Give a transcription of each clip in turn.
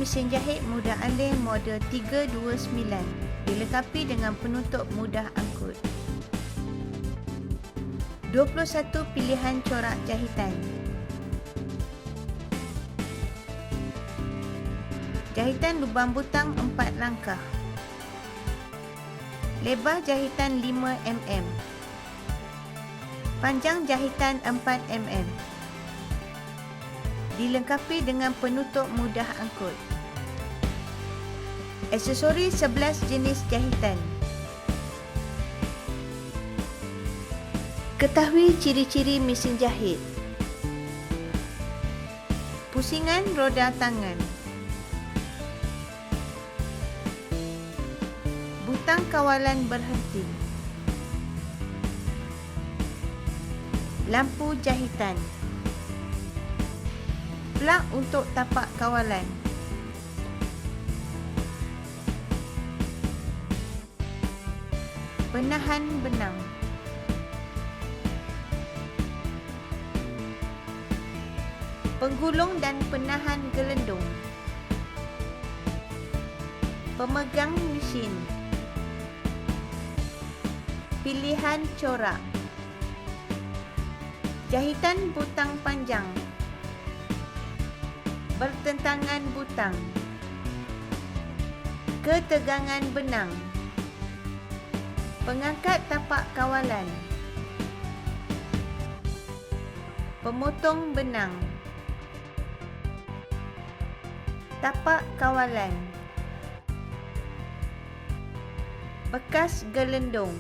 mesin jahit mudah alih model 329, dilengkapi dengan penutup mudah angkut. 21 pilihan corak jahitan. Jahitan lubang butang 4 langkah. Lebar jahitan 5 mm. Panjang jahitan 4 mm. Dilengkapi dengan penutup mudah angkut. Aksesori 11 jenis jahitan. Ketahui ciri-ciri mesin jahit. Pusingan roda tangan. Butang kawalan berhenti. Lampu jahitan. Plug untuk tapak kawalan. Penahan benang. Penggulung dan penahan gelendung. Pemegang mesin. Pilihan corak. Jahitan butang panjang. Bertentangan butang. Ketegangan benang. Pengangkat tapak kawalan. Pemotong benang. Tapak kawalan. Bekas gelendung.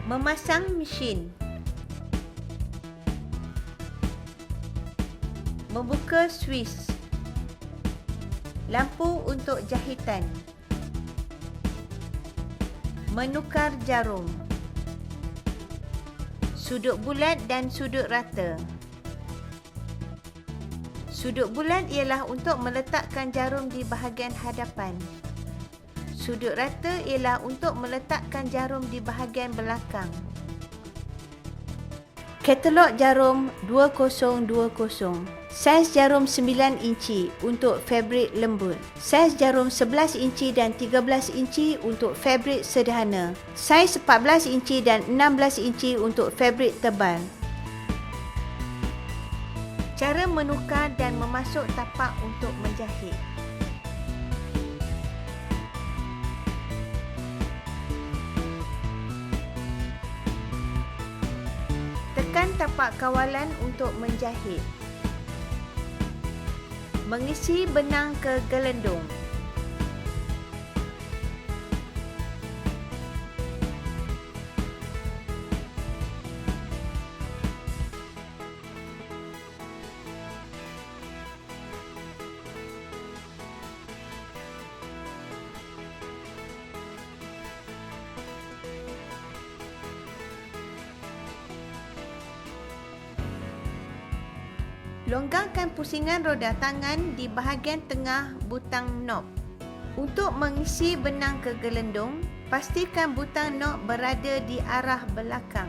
Memasang mesin. Membuka swiss. Lampu untuk jahitan. Menukar jarum. Sudut bulat dan sudut rata. Sudut bulat ialah untuk meletakkan jarum di bahagian hadapan. Sudut rata ialah untuk meletakkan jarum di bahagian belakang. Katalog jarum 2020. Saiz jarum 9 inci untuk fabrik lembut. Saiz jarum 11 inci dan 13 inci untuk fabrik sederhana. Saiz 14 inci dan 16 inci untuk fabrik tebal. Cara menukar dan memasuk tapak untuk menjahit. Tekan tapak kawalan untuk menjahit. Mengisi benang ke gelendung. Longgarkan pusingan roda tangan di bahagian tengah butang knob. Untuk mengisi benang ke gelendung, pastikan butang knob berada di arah belakang.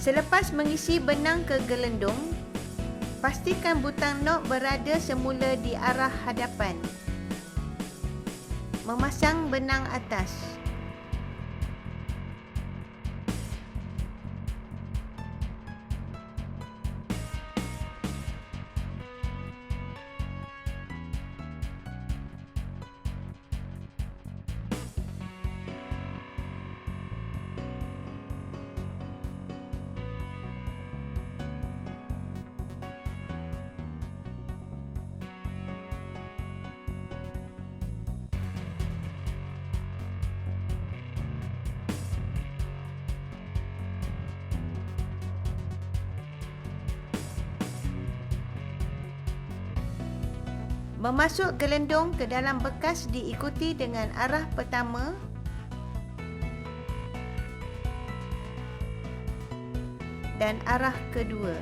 Selepas mengisi benang ke gelendung, pastikan butang knob berada semula di arah hadapan. Memasang benang atas. Memasuk gelendong ke dalam bekas diikuti dengan arah pertama, dan arah kedua.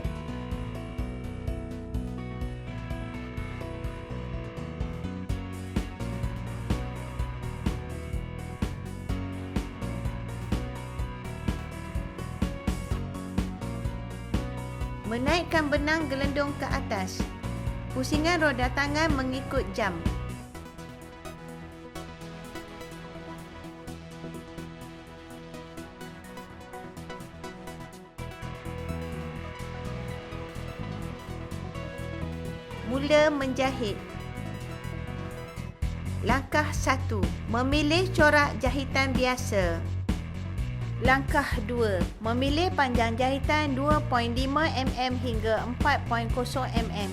Menaikkan benang gelendong ke atas. Pusingan roda tangan mengikut jam. Mula menjahit. Langkah 1. Memilih corak jahitan biasa. Langkah 2. Memilih panjang jahitan 2.5 mm hingga 4.0 mm.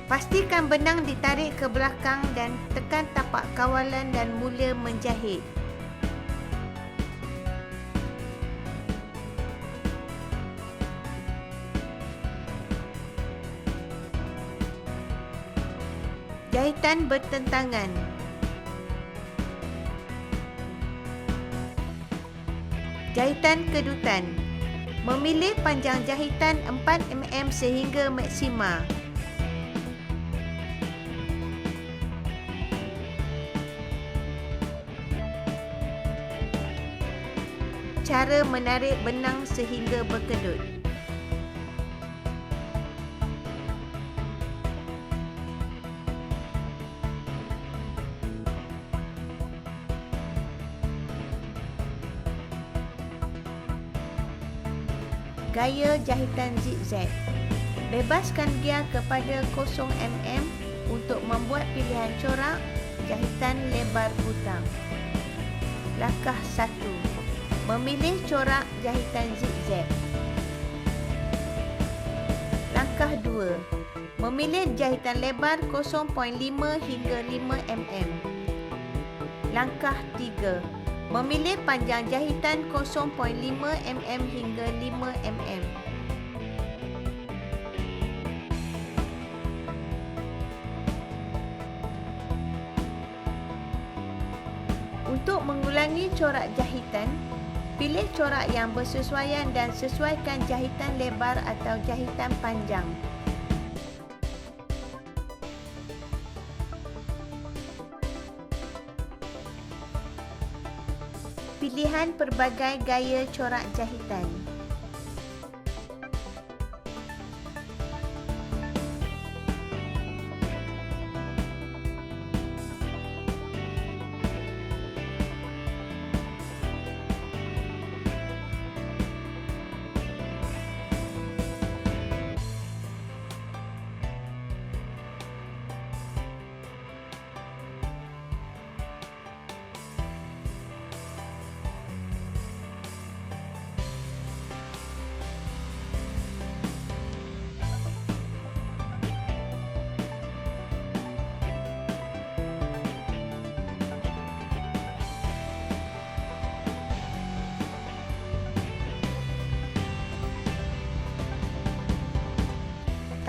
Pastikan benang ditarik ke belakang dan tekan tapak kawalan dan mula menjahit. Jahitan bertentangan. Jahitan kedutan. Memilih panjang jahitan 4 mm sehingga maksima. Cara menarik benang sehingga berkedut. Gaya jahitan zigzag. Bebaskan gia kepada 0 mm untuk membuat pilihan corak jahitan lebar butang. Langkah 1. Memilih corak jahitan zigzag. Langkah 2. Memilih jahitan lebar 0.5 hingga 5 mm. Langkah 3. Memilih panjang jahitan 0.5 mm hingga 5 mm. Untuk mengulangi corak jahitan, pilih corak yang bersesuaian dan sesuaikan jahitan lebar atau jahitan panjang. Pilihan pelbagai gaya corak jahitan.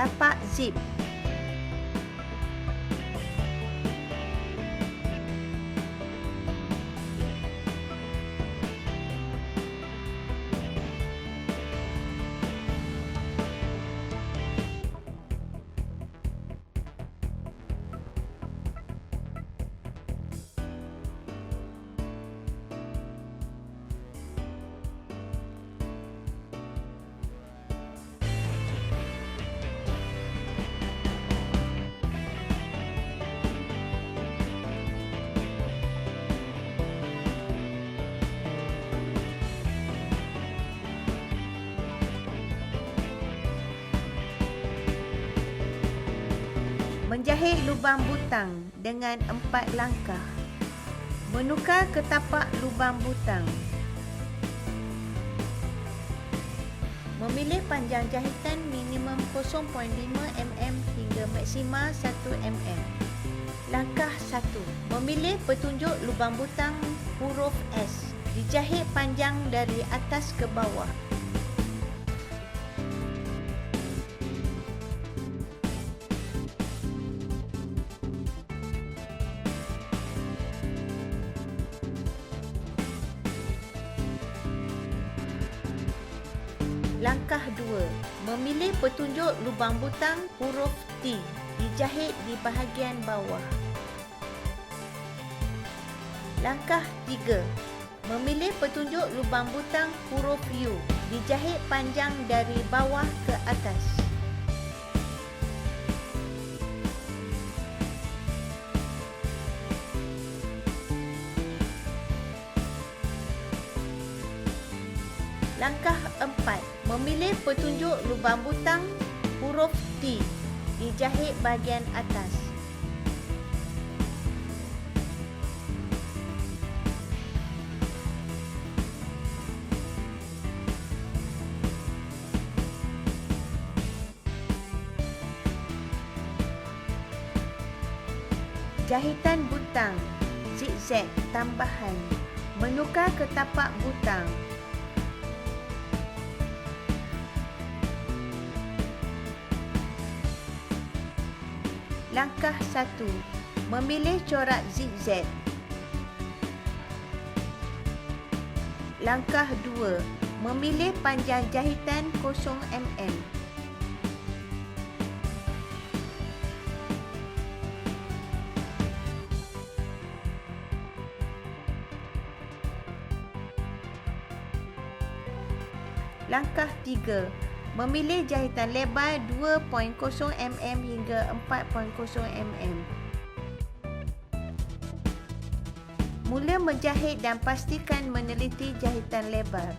Tapak zip. Menjahit lubang butang dengan 4 langkah. Menukar ke tapak lubang butang. Memilih panjang jahitan minimum 0.5 mm hingga maksima 1 mm. Langkah 1. Memilih petunjuk lubang butang huruf S. Dijahit panjang dari atas ke bawah. Langkah 2. Memilih petunjuk lubang butang huruf T. Dijahit di bahagian bawah. Langkah 3. Memilih petunjuk lubang butang huruf U. Dijahit panjang dari bawah ke atas. Langkah 4. Memilih petunjuk lubang butang huruf T. Dijahit bahagian atas. Jahitan butang, zigzag tambahan, menukar ke tapak butang. Langkah 1. Memilih corak zigzag. Langkah 2. Memilih panjang jahitan 0mm. Langkah 3. Memilih jahitan lebar 2.0mm hingga 4.0mm. Mula menjahit dan pastikan meneliti jahitan lebar.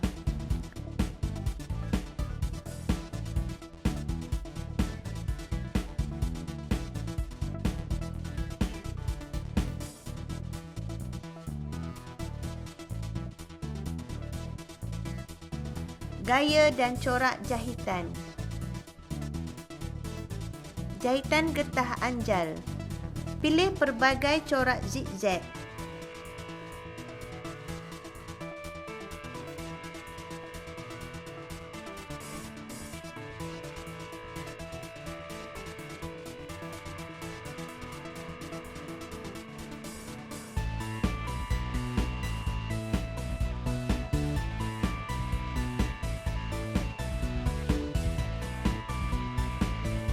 Gaya dan corak jahitan. Jahitan getah anjal. Pilih pelbagai corak zigzag.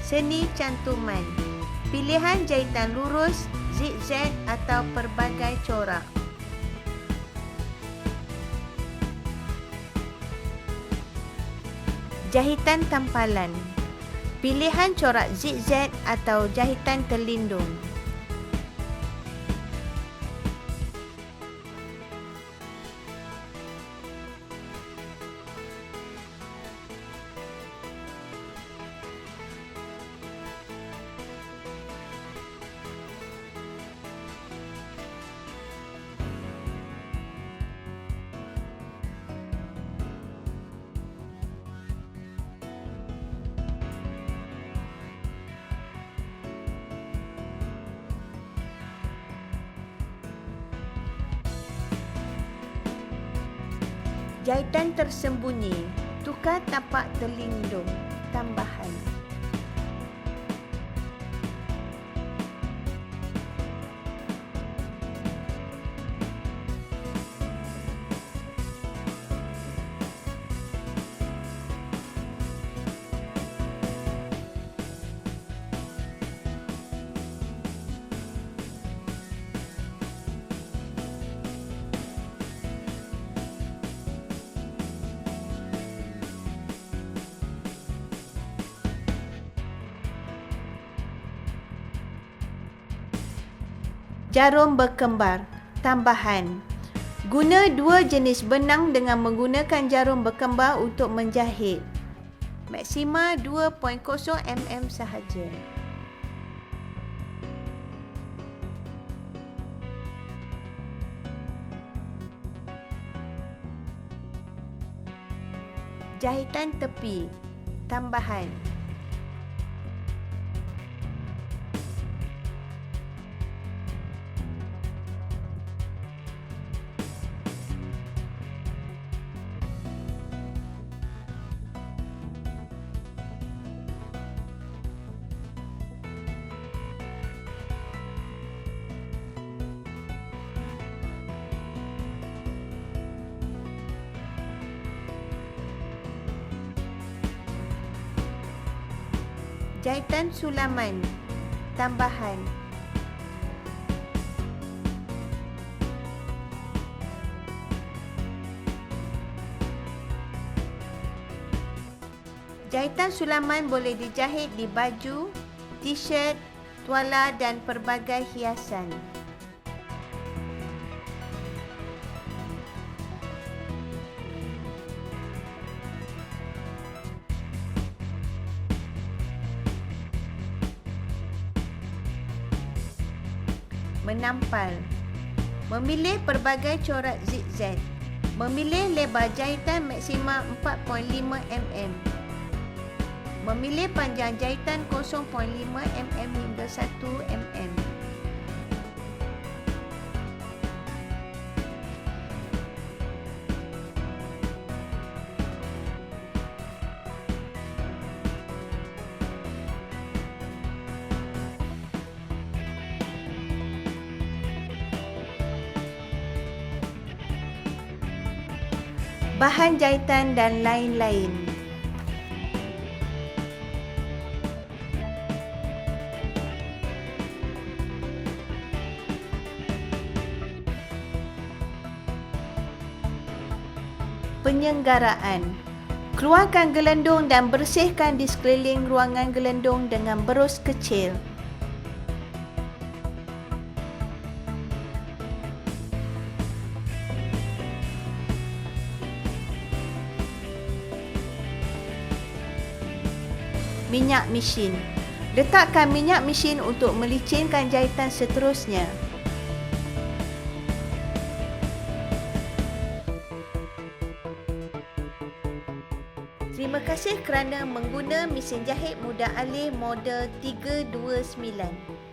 Seni cantuman. Pilihan jahitan lurus, zigzag atau pelbagai corak. Jahitan tampalan. Pilihan corak zigzag atau jahitan terlindung. Jahitan tersembunyi, tukar tapak terlindung, tambahan. Jarum berkembar, tambahan. Guna dua jenis benang dengan menggunakan jarum berkembar untuk menjahit. Maksima 2.0mm sahaja. Jahitan tepi, tambahan. Jahitan sulaman tambahan. Jahitan sulaman boleh dijahit di baju, t-shirt, tuala dan pelbagai hiasan. Menampal. Memilih pelbagai corak zigzag. Memilih lebar jahitan maksimum 4.5 mm. Memilih panjang jahitan 0.5 mm hingga 1 mm. Bahan jahitan dan lain-lain. Penyenggaraan. Keluarkan gelendung dan bersihkan di sekeliling ruangan gelendung dengan berus kecil. Minyak mesin. Letakkan minyak mesin untuk melicinkan jahitan seterusnya. Terima kasih kerana mengguna mesin jahit mudah alih model 329.